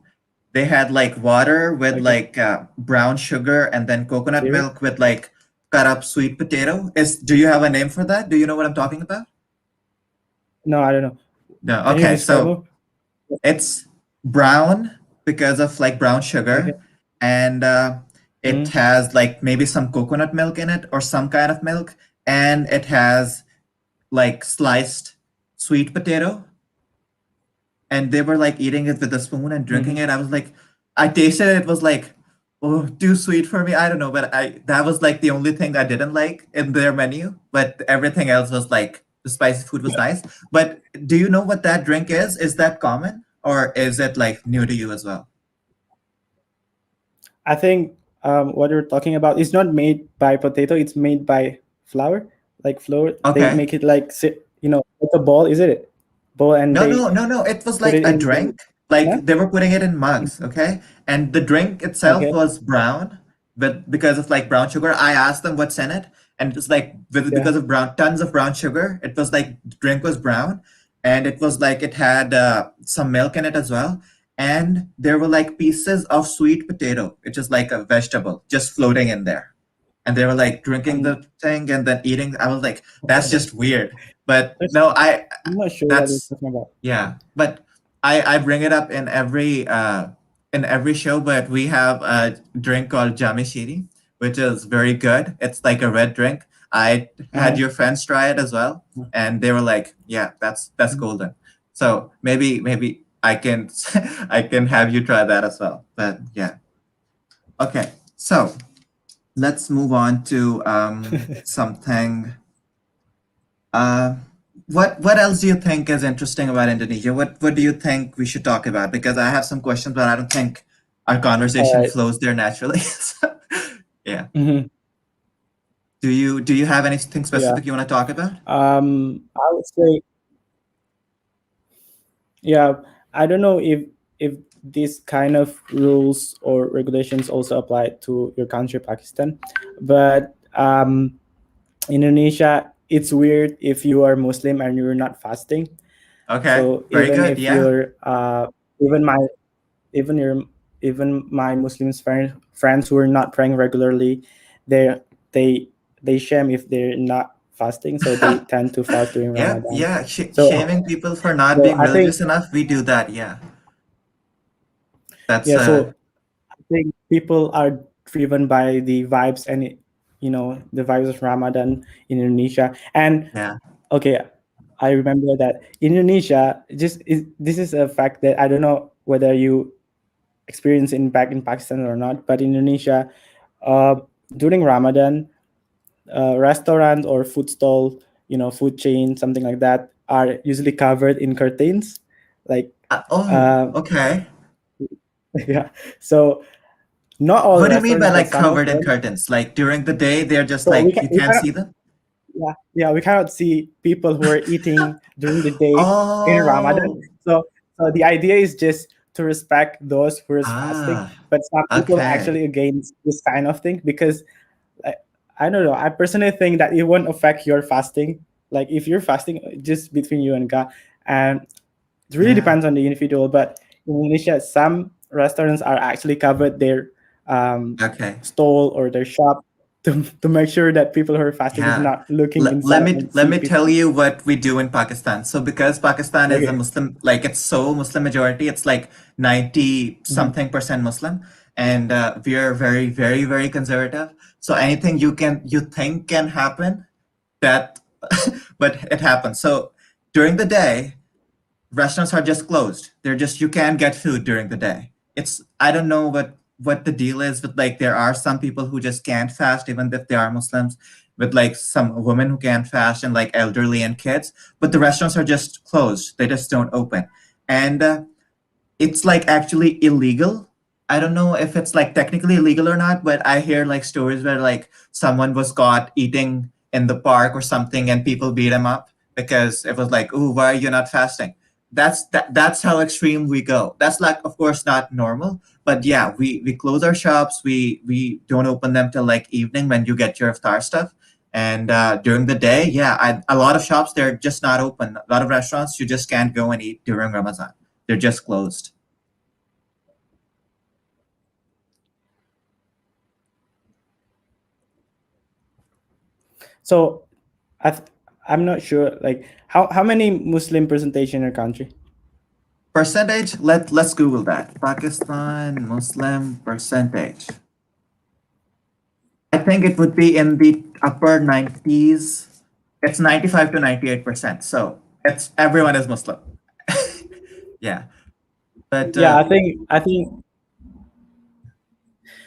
They had like water with Okay, like brown sugar and then coconut cereal. milk with like cut up sweet potato. Do you have a name for that? Do you know what I'm talking about? No, I don't know. No. Can you Okay. describe So more? it's brown because of like brown Okay. sugar, and it Mm, has like maybe some coconut milk in it or some kind of milk, and it has like sliced sweet potato, and they were like eating it with a spoon and drinking mhm. it. I was like, I tasted it. It was like, oh, too sweet for me. I don't know, but I that was like the only thing I didn't like in their menu. But everything else was like the spicy food was nice. But do you know what that drink is? Is that common or is it like new to you as well? I think what you're talking about is not made by potato. It's made by flour. Like flour, they Okay. make it like like a ball. Is it ball? And No, they no, no, no. It was put like it a in the drink. Like no? they were putting it in mugs, Mhm. okay? And the drink itself Okay. was brown, but because of like brown sugar, I asked them what's in it, and it was like Yeah. because of brown tons of brown sugar, it was like the drink was brown, and it was like it had some milk in it as well, and there were like pieces of sweet potato, which is like a vegetable, just floating in there, and they were like drinking I'm the thing and then eating. I was like, that's just weird. But That's- no, I I'm not sure what you're that's talking about. yeah, but I bring it up in every show. But we have a drink called Jamishiri, which is very good. It's like a red drink. I had Uh-huh. your friends try it as well, and they were like, "Yeah, that's golden." So maybe I can I can have you try that as well. But yeah, okay. So let's move on to something. Uh, what else do you think is interesting about Indonesia? What do you think we should talk about? Because I have some questions, but I don't think our All conversation right. flows there naturally. So, yeah. Mhm. Do you have anything Yeah. specific you want to talk about? I would say, yeah, I don't know if these kind of rules or regulations also apply to your country, Pakistan, but Indonesia, it's weird if you are Muslim and you're not fasting. Okay, So very even good. if Yeah. you're even my even your even my Muslim friends who are not praying regularly, they they they shame if they're not fasting, so they tend to fast during Yep, Ramadan. yeah. So Shaming people for not so being I think religious enough, we do that. Yeah, that's yeah, so I think people are driven by the vibes and the vibes of Ramadan in Indonesia. And yeah. okay, I remember that Indonesia this is a fact that I don't know whether you experience in back in Pakistan or not, but in Indonesia, uh, during Ramadan, restaurants or food stall, food chain, something like that, are usually covered in curtains, like Oh, uh, okay. yeah. So not all What do you mean by restaurants, but like some of covered in them. curtains? Like during the day, they're just So like you we can't cannot, see them? yeah, we cannot see people who are eating during the day in Ramadan. Oh, So the idea is just to respect those who are fasting, ah, but some people okay. actually against this kind of thing because I, I don't know. I personally think that it won't affect your fasting. Like if you're fasting just between you and God, and it really Yeah, depends on the individual. But in Indonesia, some restaurants are actually covered their okay. stall or their shop to make sure that people who are fasting is Yeah. not looking Let inside me and let see me tell people. you what we do in Pakistan. So because Pakistan is a Okay. Muslim, like it's so Muslim majority, it's like 90 Mhm. something percent Muslim, and we are very, very, very conservative. So anything you think can happen, that, but it happens. So during the day, restaurants are just closed. They're just you can't get food during the day. It's I don't know what the deal is, but like there are some people who just can't fast even if they are Muslims, with like some women who can't fast and like elderly and kids. But the restaurants are just closed. They just don't open, and it's like actually illegal. I don't know if it's like technically illegal or not, but I hear like stories where like someone was caught eating in the park or something and people beat him up because it was like, "Ooh, why are you not fasting?" That's how extreme we go. That's like of course not normal, but yeah, we close our shops. We don't open them till like evening when you get your iftar stuff. And during the day, yeah, a lot of shops they're just not open. A lot of restaurants you just can't go and eat during Ramadan. They're just closed. So I th- I'm not sure like how many Muslim presentation in your country. Percentage, let's Google that. Pakistan Muslim percentage. I think it would be in the upper 90s. It's 95 to 98%. So it's everyone is Muslim. Yeah. But Yeah, I think yeah,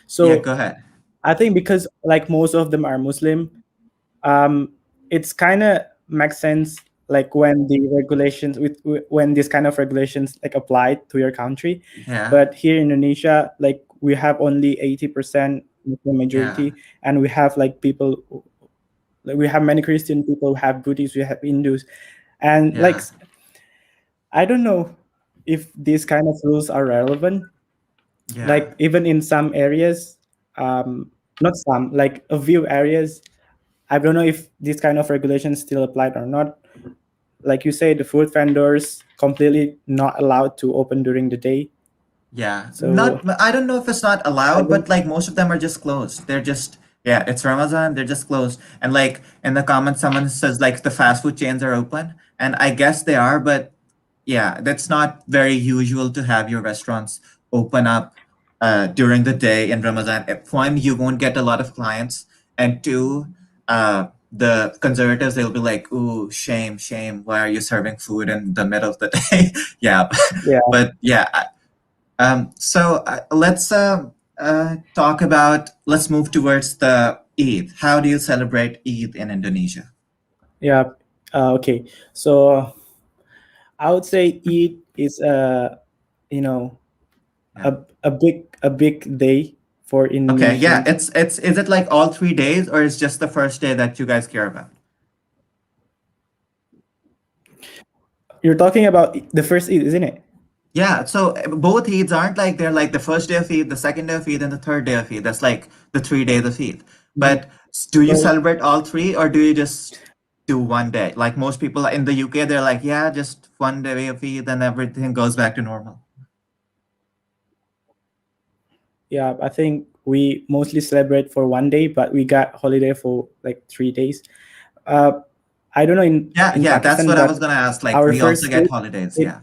so. go ahead. I think because like most of them are Muslim, um, it's kind of makes sense like when the regulations when this kind of regulations like apply to your country. Yeah. But here in Indonesia, like we have only 80% Muslim Yeah. majority, and we have like people like we have many Christian people, we have Buddhists, we have Hindus, and like Yeah. I don't know if these kind of rules are relevant. Yeah. Like even in some areas, not some, like a few areas, I don't know if these kind of regulations still applied or not. Like you say, the food vendors completely not allowed to open during the day. Yeah, So not. I don't know if it's not I allowed, don't. but like most of them are just closed. They're just yeah, it's Ramadan. They're just closed. And like in the comments, someone says like the fast food chains are open, and I guess they are, but yeah, that's not very usual to have your restaurants open up during the day in Ramadan. One, you won't get a lot of clients, and two, the conservatives they'll be like, "Ooh, shame, shame! Why are you serving food in the middle of the day?" Yeah, Yeah. but yeah, so talk about, let's move towards the Eid. How do you celebrate Eid in Indonesia? Yeah. Okay. So I would say Eid is you know Yeah. a big day for Okay, yeah, Indonesians. is it like all 3 days or is just the first day that you guys care about? You're talking about the first Eid, isn't it? Yeah, so both Eids aren't like they're like the first day of Eid, the second day of Eid, and the third day of Eid. That's like the 3 days of Eid. Mhm. But Do you So celebrate all three, or do you just do one day? Like most people in the UK, they're like, yeah, just one day of Eid, then everything goes back to normal. yeah, I think we mostly celebrate for one day, but we got holiday for like 3 days. Uh, I don't know Yeah, in yeah, that's Pakistan, what I but was gonna ask. Like, our we also first get Eid, holidays. it Yeah.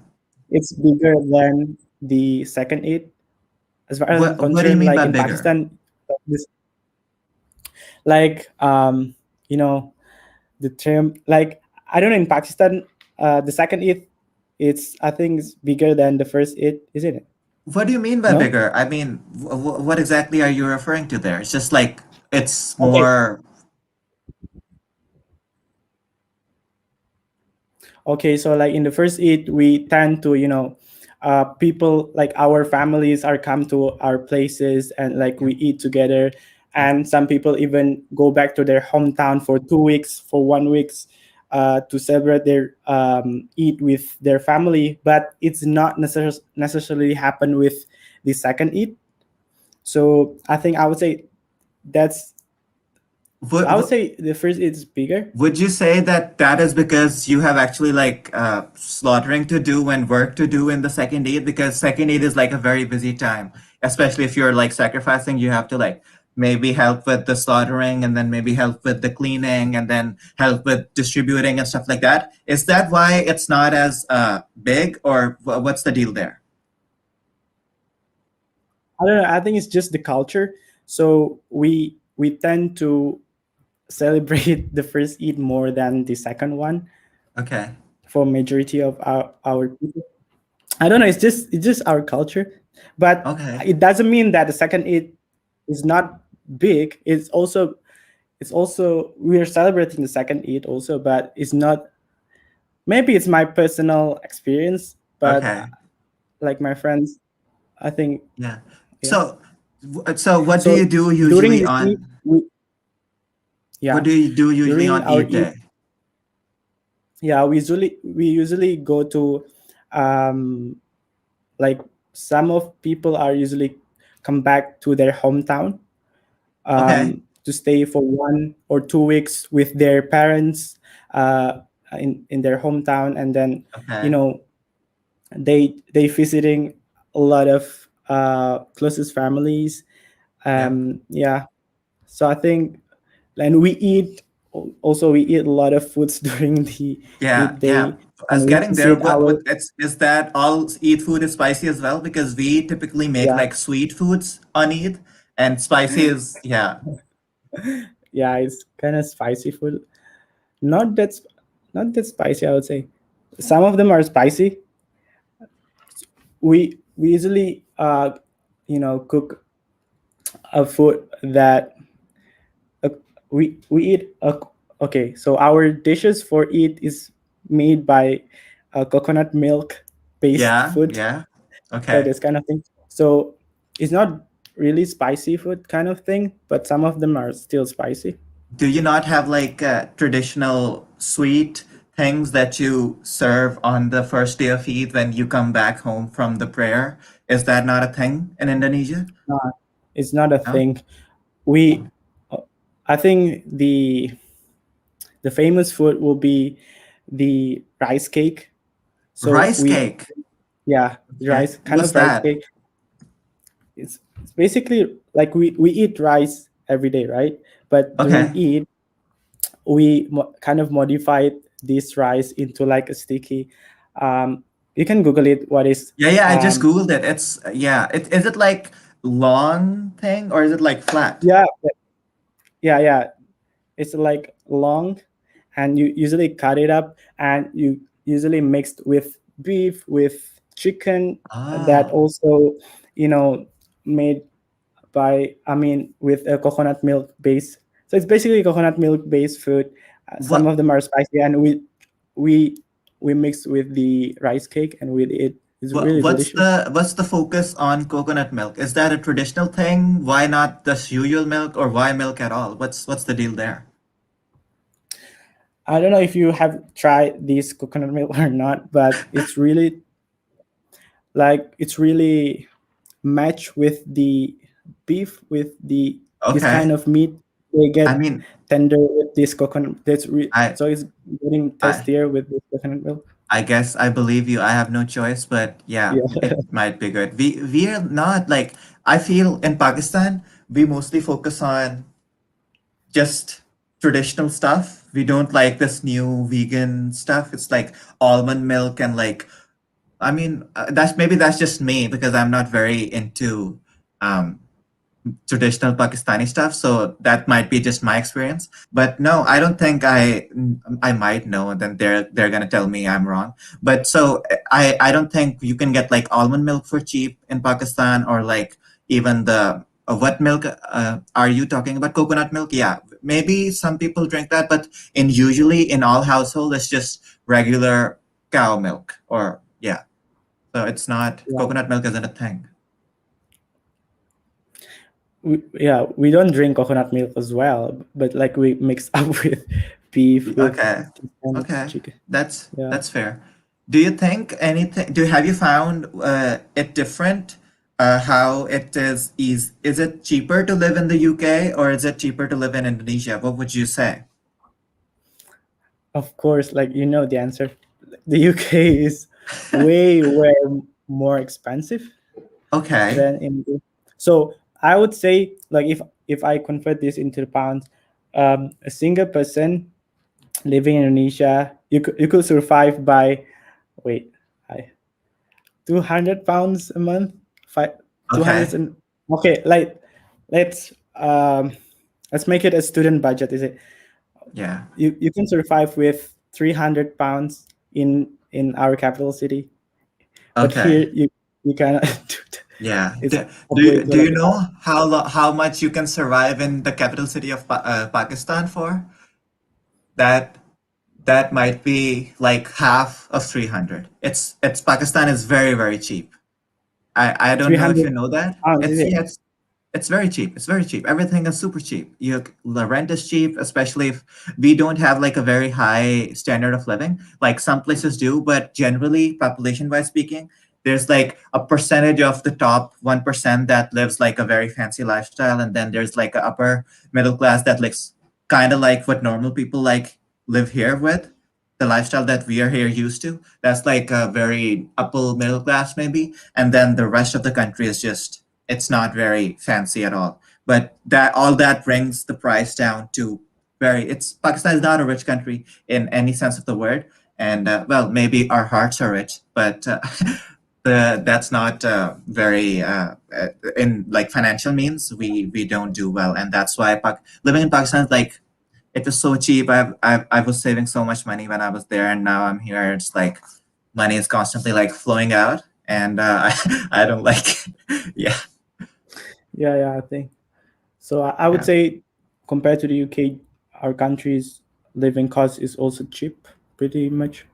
it's bigger than the second Eid. As far as I'm What do you concerned, mean like by in bigger? Pakistan, this like the term like I don't know in Pakistan, the second Eid, it's I think it's bigger than the first Eid, isn't it? What do you mean by No. bigger? I mean, what exactly are you referring to there? It's just like it's Okay. more. Okay, so like in the first Eid, we tend to, people like our families are come to our places and like Yeah, we eat together. yeah. And some people even go back to their hometown for 2 weeks, for 1 weeks, to celebrate their Eid with their family. But it's not necessarily happen with the second Eid. So I think that's, I would What, say the first Eid is bigger. would you say that that is because you have actually like slaughtering to do and work to do in the second Eid? Because second Eid is like a very busy time, especially if you're like sacrificing, you have to like maybe help with the slaughtering and then maybe help with the cleaning and then help with distributing and stuff like that. Is that why it's not as big, or what's the deal there? I don't know. I think it's just the culture. So we tend to celebrate the first Eid more than the second one Okay. for majority of our people. I don't know. It's just our culture, but Okay. it doesn't mean that the second Eid is not big. It's also we are celebrating the second Eid also, but it's not. Maybe it's my personal experience, but Okay. like my friends, I think Yeah. yeah. So what do you So do during usually this Eid, on what yeah, do you do usually during on our Eid Eid, day? yeah, we usually go to um like some of people are usually come back to their hometown Okay. to stay for 1 or 2 weeks with their parents uh in their hometown, and then you Okay. know they visiting a lot of closest families. Yep. Yeah, so I think, and we eat a lot of foods during the Yeah, Eid yeah. day, As and we getting there, visit our what it's is that all Eid food is spicy as well? Because we typically make yeah like sweet foods on Eid, and spicy is yeah. yeah, it's kind of spicy food. Not that not that spicy, I would say. Some of them are spicy. We usually cook a food that uh, we eat okay, so our dishes for Eid is made by coconut milk based Yeah, food. yeah. So Okay. this kind of thing. So it's not really spicy food kind of thing, but some of them are still spicy. Do you not have like traditional sweet things that you serve on the first day of Eid when you come back home from the prayer? Is that not a thing in Indonesia? Uh, it's not a No? thing. We, I think the famous food will be the rice cake. So Rice cake. yeah, the Okay. rice kind What's of rice that? cake. It's basically like we eat rice every day, right? But during Okay. Eid, we kind of modified this rice into like a sticky. You can Google it. What is Yeah, yeah, I just um, Googled it. It's yeah. Is it like long thing or is it like flat? yeah, yeah. It's like long, and you usually cut it up, and you usually mixed with beef, with chicken, that Ah. also you know made by with a coconut milk base. So it's basically coconut milk based food. Some What of them are spicy, and we we mix with the rice cake, and with it. It's really delicious. what's the focus on coconut milk? Is that a traditional thing? Why not the usual milk, or why milk at all? What's the deal there? I don't know if you have tried this coconut milk or not, but it's really match with the beef, with the this kind Okay. of meat they get I mean, tender with this coconut. I, So it's getting I, tastier with this coconut milk. I guess I believe you. I have no choice, but yeah, Yeah. it might be good. We are not like, I feel in Pakistan we mostly focus on just traditional stuff. We don't like this new vegan stuff. It's like almond milk and like, I mean, that's just me because I'm not very into um traditional Pakistani stuff. So that might be just my experience. But no, I don't think I might know. And then they're gonna tell me I'm wrong. But so I don't think you can get like almond milk for cheap in Pakistan or like even the what milk are you talking about? Coconut milk? Yeah, maybe some people drink that, but in usually in all households it's just regular cow milk or yeah. So it's not Yeah. coconut milk isn't a thing. We don't drink coconut milk as well, but like we mix up with beef with Okay. and Okay, chicken. that's Yeah. that's fair. Do you think anything? Have you found it different? How it is it cheaper to live in the UK or is it cheaper to live in Indonesia? What would you say? Of course, like you know the answer. The UK is way more expensive Okay, than in the, so I would say like if I convert this into pounds, a single person living in Indonesia, you could survive by wait, I 200 pounds a month, five 200 okay, and okay, like let's um let's make it a student budget. Is it yeah, you can survive with 300 pounds in our capital city, but okay, here you cannot do that. yeah. It's Do halfway to do like you know how much you can survive in the capital city of Pakistan for? That that might be like half of 300. It's Pakistan is very cheap. I don't know if 300 you know that. pounds, is It's it? yeah, it's very cheap. It's very cheap. Everything is super cheap. The rent is cheap, especially if we don't have like a very high standard of living. Like some places do, but generally, population-wise speaking, there's like a percentage of the top 1% that lives like a very fancy lifestyle, and then there's like a upper middle class that looks kind of like what normal people like live here with the lifestyle that we are here used to. That's like a very upper middle class maybe, and then the rest of the country is just it's not very fancy at all. But that all that brings the price down to very. It's Pakistan is not a rich country in any sense of the word, and well, maybe our hearts are rich, but that's not very in like financial means. We don't do well, and that's why living in Pakistan is like it was so cheap. I was saving so much money when I was there, and now I'm here. It's like money is constantly like flowing out, and I don't like it. Yeah, Yeah, I think so. I would yeah. say compared to the UK, our country's living cost is also cheap, pretty much.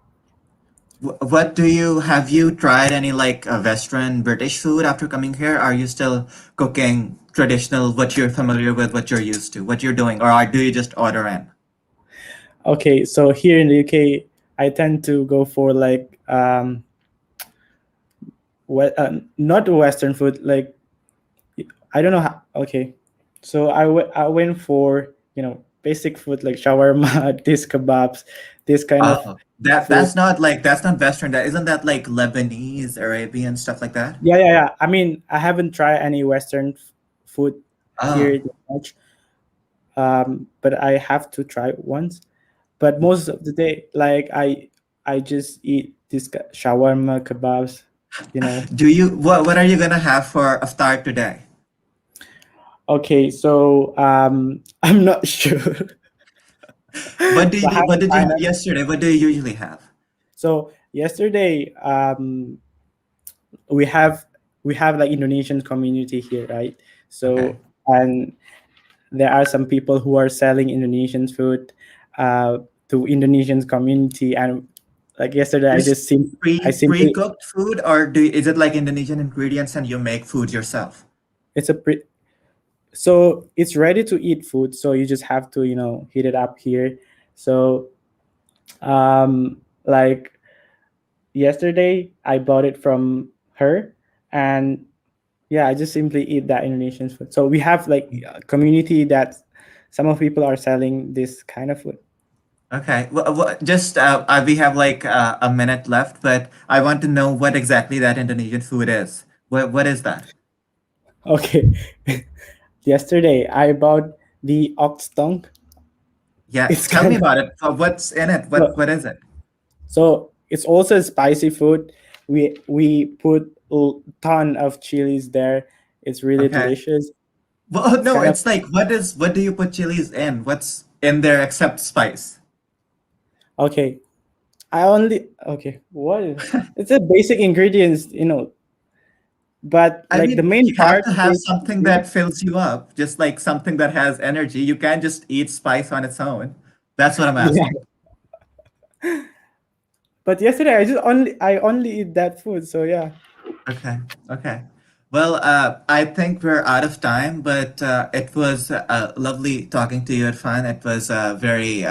What do you have you tried any like Western British food after coming here? Are you still cooking traditional, what you're familiar with, what you're used to, what you're doing, or do you just order in? Okay, so here in the UK, I tend to go for like not Western food. Like I don't know how. Okay, so I went for basic food like shawarma, this kebabs, this kind of Oh, that food. that's not Western. That isn't that like Lebanese, Arabian stuff like that? Yeah. I mean, I haven't tried any Western food Oh, here that much, but I have to try it once. But most of the day, like I just eat this shawarma kebabs, you know. do you what are you gonna have for iftar today? Okay, so I'm not sure. So I What haven't did you have tried. yesterday? What do you usually have? So yesterday, we have we have like Indonesian community here, right? Okay. So and there are some people who are selling Indonesian food uh, to Indonesian community, and like yesterday, Just I simply pre-cooked food, or is it like Indonesian ingredients and you make food yourself? it's a so it's ready to eat food. So you just have to heat it up here. So like yesterday, I bought it from her, and yeah, I just simply eat that Indonesian food. So we have like a community that some of people are selling this kind of food. Okay. Well, just we have like a minute left, but I want to know what exactly that Indonesian food is. What is that? Okay. Yesterday I bought the ox tongue. Yeah, It's tell me kind of about it. What's in it? What is it? so it's also a spicy food. We put a ton of chilies there. It's really Okay. delicious. Well, It's no, kind of it's like what do you put chilies in? What's in there except spice? okay. What? It's a basic ingredients, but I like the mean, main you have part to have is something chili. that fills you up, just like something that has energy. You can't just eat spice on its own. That's what I'm Yeah. asking. But yesterday I only eat that food, so yeah. Okay. Okay. Well, I think we're out of time, but it was lovely talking to you, Irfan. It was a very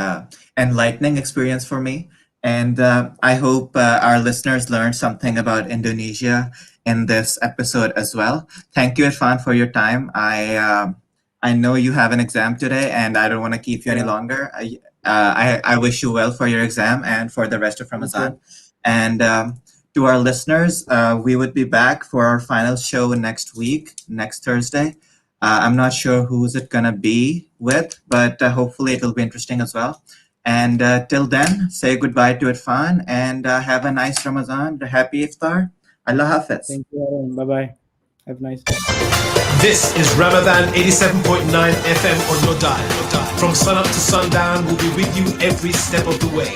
enlightening experience for me. And I hope our listeners learned something about Indonesia in this episode as well. Thank you, Irfan, for your time. I know you have an exam today, and I don't want to keep you any Yeah. longer. I wish you well for your exam and for the rest of Thank Ramadan. you. And to our listeners, we would be back for our final show next week, next Thursday. I'm not sure who's it gonna be with, but hopefully it'll be interesting as well. And till then, say goodbye to Irfan and have a nice Ramadan, a happy iftar. Allah Hafiz. Thank you, Aaron. Bye bye. Have a nice day. This is Ramadan 87.9 FM on your dial. From sun up to sundown, we'll be with you every step of the way.